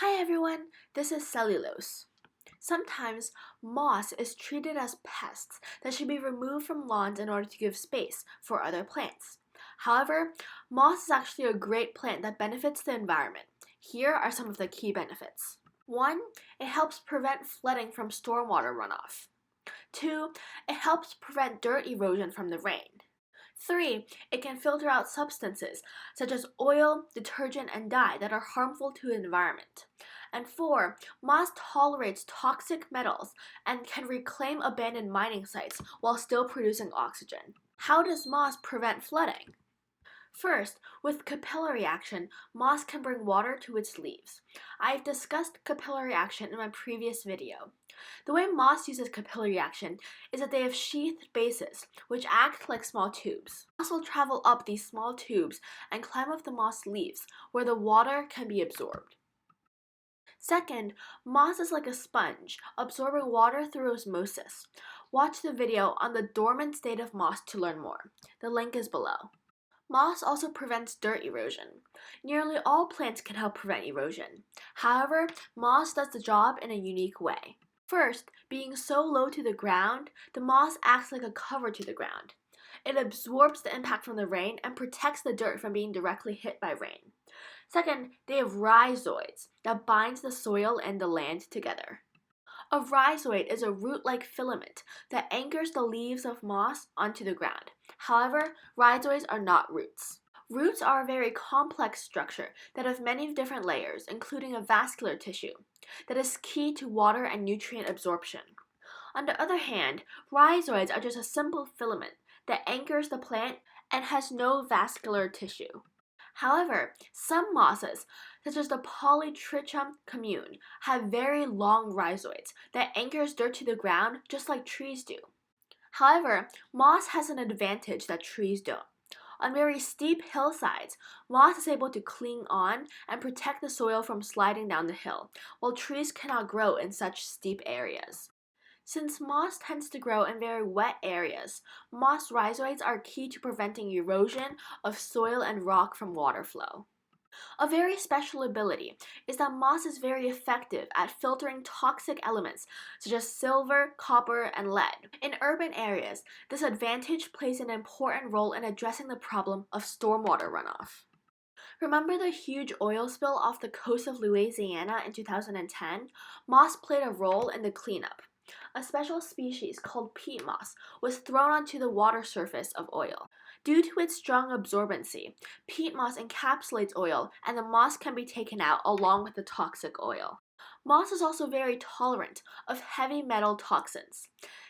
Hi everyone, this is cellulose. Sometimes moss is treated as pests that should be removed from lawns in order to give space for other plants. However, moss is actually a great plant that benefits the environment. Here are some of the key benefits. 1. It helps prevent flooding from stormwater runoff. 2. It helps prevent dirt erosion from the rain. 3. It can filter out substances such as oil, detergent, and dye that are harmful to the environment. And 4. Moss tolerates toxic metals and can reclaim abandoned mining sites while still producing oxygen. How does moss prevent flooding? First, with capillary action, moss can bring water to its leaves. I've discussed capillary action in my previous video. The way moss uses capillary action is that they have sheathed bases, which act like small tubes. Moss will travel up these small tubes and climb up the moss leaves, where the water can be absorbed. Second, moss is like a sponge, absorbing water through osmosis. Watch the video on the dormant state of moss to learn more. The link is below. Moss also prevents dirt erosion. Nearly all plants can help prevent erosion. However, moss does the job in a unique way. First, being so low to the ground, the moss acts like a cover to the ground. It absorbs the impact from the rain and protects the dirt from being directly hit by rain. Second, they have rhizoids that binds the soil and the land together. A rhizoid is a root-like filament that anchors the leaves of moss onto the ground. However, rhizoids are not roots. Roots are a very complex structure that have many different layers, including a vascular tissue, that is key to water and nutrient absorption. On the other hand, rhizoids are just a simple filament that anchors the plant and has no vascular tissue. However, some mosses, such as the Polytrichum commune, have very long rhizoids that anchors dirt to the ground just like trees do. However, moss has an advantage that trees don't. On very steep hillsides, moss is able to cling on and protect the soil from sliding down the hill, while trees cannot grow in such steep areas. Since moss tends to grow in very wet areas, moss rhizoids are key to preventing erosion of soil and rock from water flow. A very special ability is that moss is very effective at filtering toxic elements such as silver, copper, and lead. In urban areas, this advantage plays an important role in addressing the problem of stormwater runoff. Remember the huge oil spill off the coast of Louisiana in 2010? Moss played a role in the cleanup. A special species called peat moss was thrown onto the water surface of oil. Due to its strong absorbency, peat moss encapsulates oil and the moss can be taken out along with the toxic oil. Moss is also very tolerant of heavy metal toxins.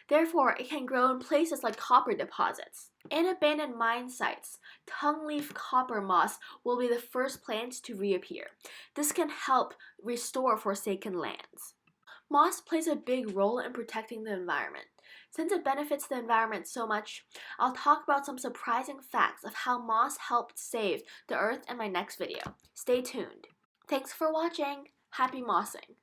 Therefore, it can grow in places like copper deposits. In abandoned mine sites, tongue-leaf copper moss will be the first plants to reappear. This can help restore forsaken lands. Moss plays a big role in protecting the environment. Since it benefits the environment so much, I'll talk about some surprising facts of how moss helped save the earth in my next video. Stay tuned. Thanks for watching. Happy mossing!